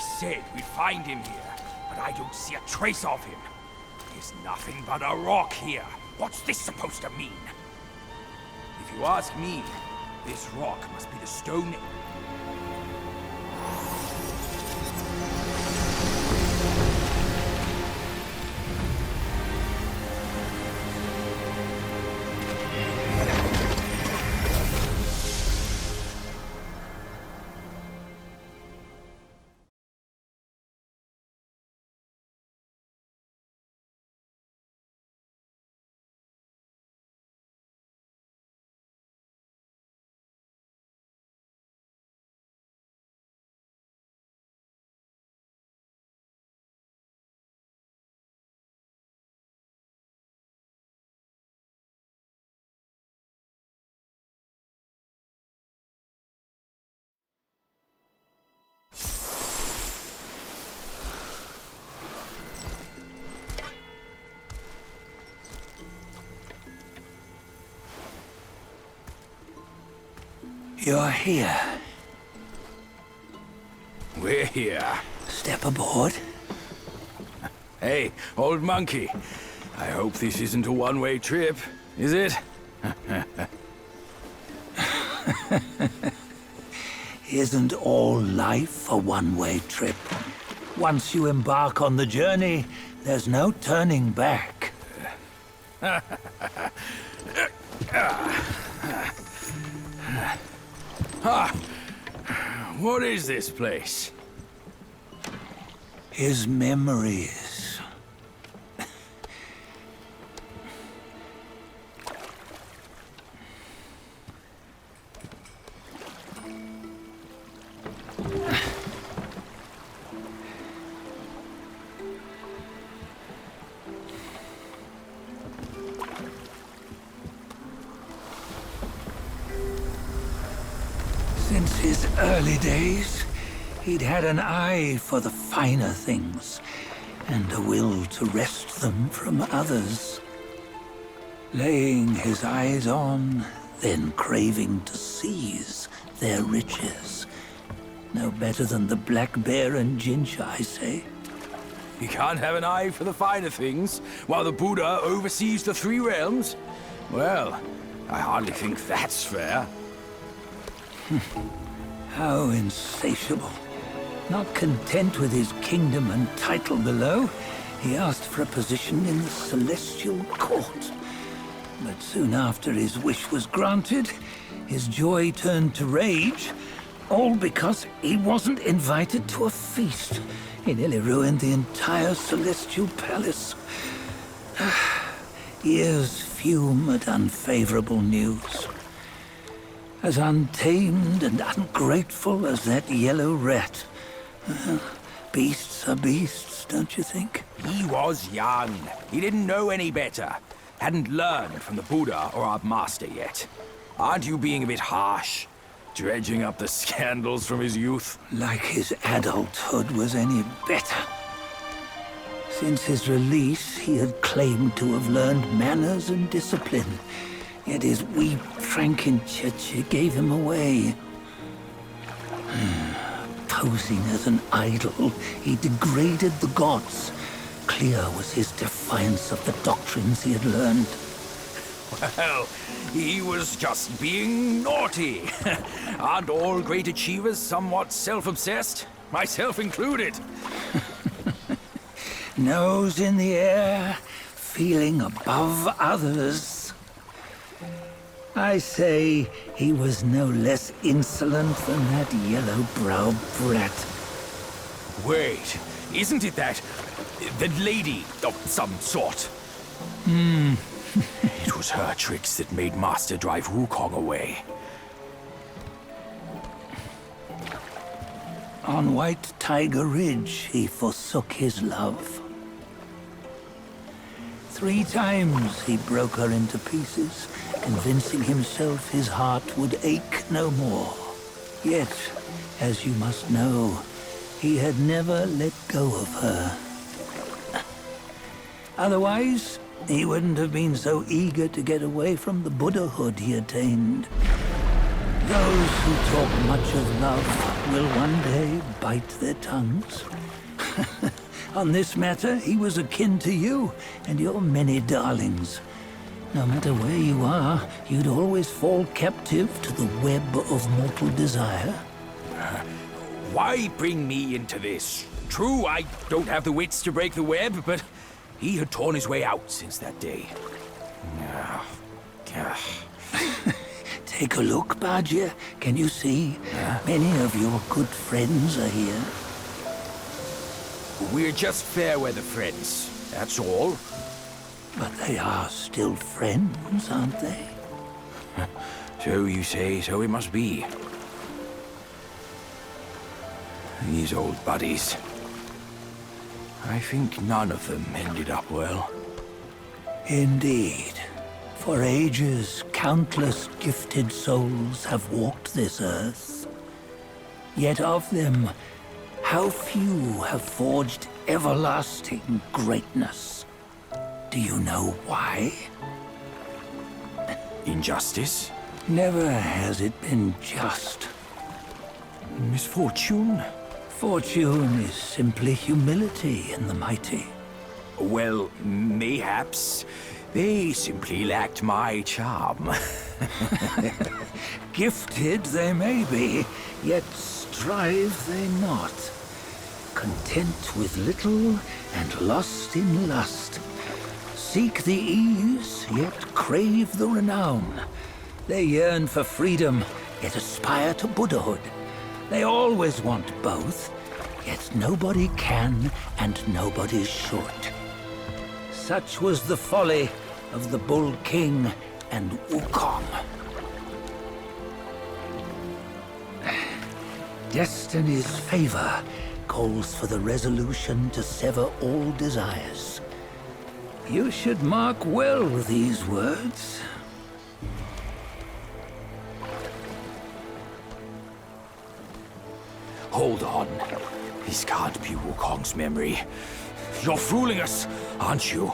said we'd find him here, but I don't see a trace of him. There's nothing but a rock here. What's this supposed to mean? If you ask me, this rock must be the stone... You're here. We're here. Step aboard. Hey, old monkey. I hope this isn't a one-way trip, is it? Isn't all life a one-way trip? Once you embark on the journey, there's no turning back. What is this place? His memories. Since his early days, he'd had an eye for the finer things, and a will to wrest them from others. Laying his eyes on, then craving to seize their riches. No better than the Black Bear and Jincha, I say. You can't have an eye for the finer things, while the Buddha oversees the three realms? Well, I hardly think that's fair. How insatiable. Not content with his kingdom and title below, he asked for a position in the Celestial Court. But soon after his wish was granted, his joy turned to rage, all because he wasn't invited to a feast. He nearly ruined the entire Celestial Palace. Ears fume at unfavorable news. As untamed and ungrateful as that yellow rat. Beasts are beasts, don't you think? He was young. He didn't know any better. Hadn't learned from the Buddha or our master yet. Aren't you being a bit harsh? Dredging up the scandals from his youth? Like his adulthood was any better. Since his release, he had claimed to have learned manners and discipline. Yet his weak Frankenchurch gave him away. Posing as an idol, he degraded the gods. Clear was his defiance of the doctrines he had learned. Well, he was just being naughty. Aren't all great achievers somewhat self-obsessed? Myself included. Nose in the air, feeling above others. I say he was no less insolent than that yellow-browed brat. Wait, isn't it that lady of some sort? It was her tricks that made Master drive Wukong away. On White Tiger Ridge, he forsook his love. 3 times he broke her into pieces, convincing himself his heart would ache no more. Yet, as you must know, he had never let go of her. Otherwise, he wouldn't have been so eager to get away from the Buddhahood he attained. Those who talk much of love will one day bite their tongues. On this matter, he was akin to you and your many darlings. No matter where you are, you'd always fall captive to the web of mortal desire. Why bring me into this? True, I don't have the wits to break the web, but he had torn his way out since that day. Take a look, Bajir. Can you see? Many of your good friends are here. We're just fair weather friends, that's all. But they are still friends, aren't they? So you say, so it must be. These old buddies. I think none of them ended up well. Indeed. For ages, countless gifted souls have walked this earth. Yet of them, how few have forged everlasting greatness? Do you know why? Injustice? Never has it been just. Misfortune? Fortune is simply humility in the mighty. Well, mayhaps. They simply lacked my charm. Gifted they may be, yet strive they not. Content with little and lost in lust. Seek the ease, yet crave the renown. They yearn for freedom, yet aspire to Buddhahood. They always want both, yet nobody can and nobody should. Such was the folly of the Bull King and Wukong. Destiny's favor calls for the resolution to sever all desires. You should mark well these words. Hold on. This can't be Wukong's memory. You're fooling us, aren't you?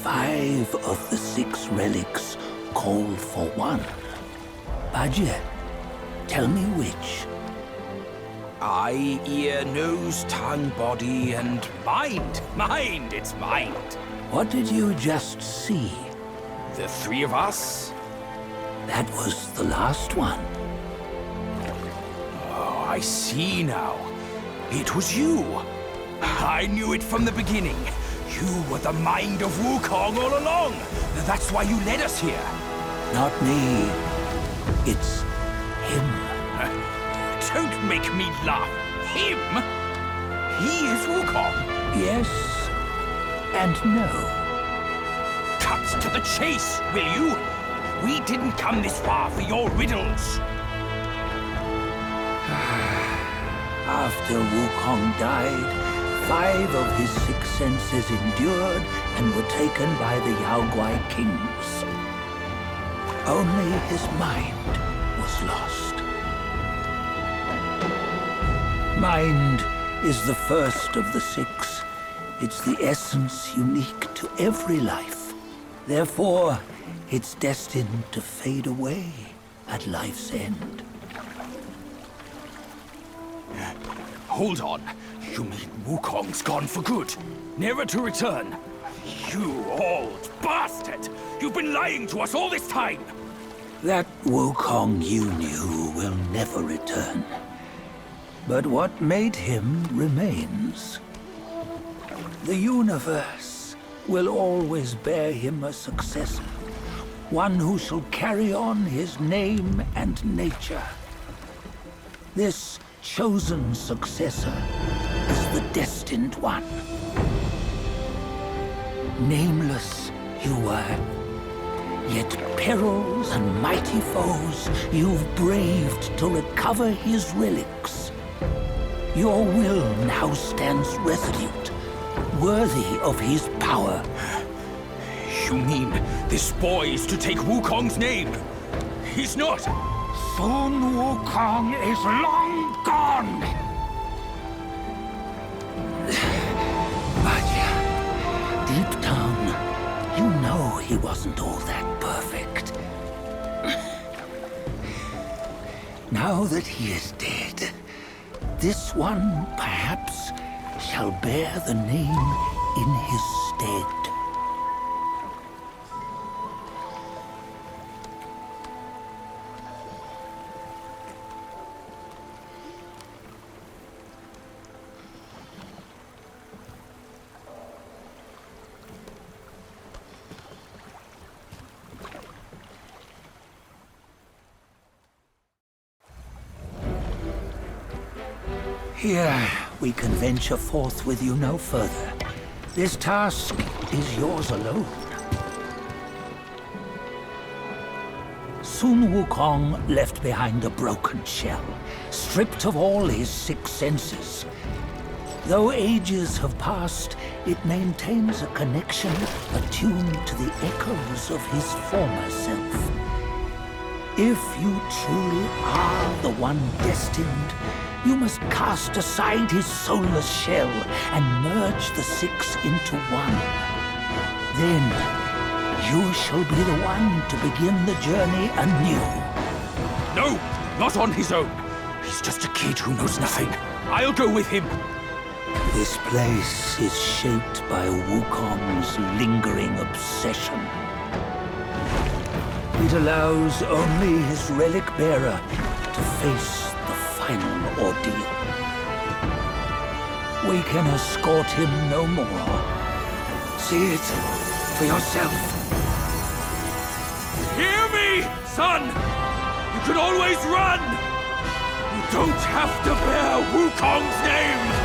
5 of the 6 relics call for one. Bajie, tell me which. Eye, ear, nose, tongue, body, and mind. Mind, it's mind. What did you just see? The 3 of us? That was the last one. Oh, I see now. It was you. I knew it from the beginning. You were the mind of Wukong all along. That's why you led us here. Not me. It's him. Don't make me laugh. Him? He is Wukong. Yes and no. Cut to the chase, will you? We didn't come this far for your riddles. After Wukong died, 5 of his 6 senses endured and were taken by the Yaoguai kings. Only his mind was lost. Mind is the first of the 6. It's the essence unique to every life. Therefore, it's destined to fade away at life's end. Hold on. You mean Wukong's gone for good? Never to return? You old bastard! You've been lying to us all this time! That Wukong you knew will never return. But what made him remains. The universe will always bear him a successor. One who shall carry on his name and nature. This chosen successor is the destined one. Nameless you were, yet perils and mighty foes you've braved to recover his relics. Your will now stands resolute, worthy of his power. You mean this boy is to take Wukong's name? He's not! Sun Wukong is long gone! But deep down, you know he wasn't all that perfect. Now that he is dead, this one, perhaps, shall bear the name in his stead. Here, we can venture forth with you no further. This task is yours alone. Sun Wukong left behind a broken shell, stripped of all his 6 senses. Though ages have passed, it maintains a connection attuned to the echoes of his former self. If you truly are the one destined, you must cast aside his soulless shell and merge the 6 into one. Then, you shall be the one to begin the journey anew. No, not on his own. He's just a kid who knows nothing. I'll go with him. This place is shaped by Wukong's lingering obsession. It allows only his relic bearer to face the final ordeal. We can escort him no more. See it for yourself. Hear me, son! You can always run! You don't have to bear Wukong's name!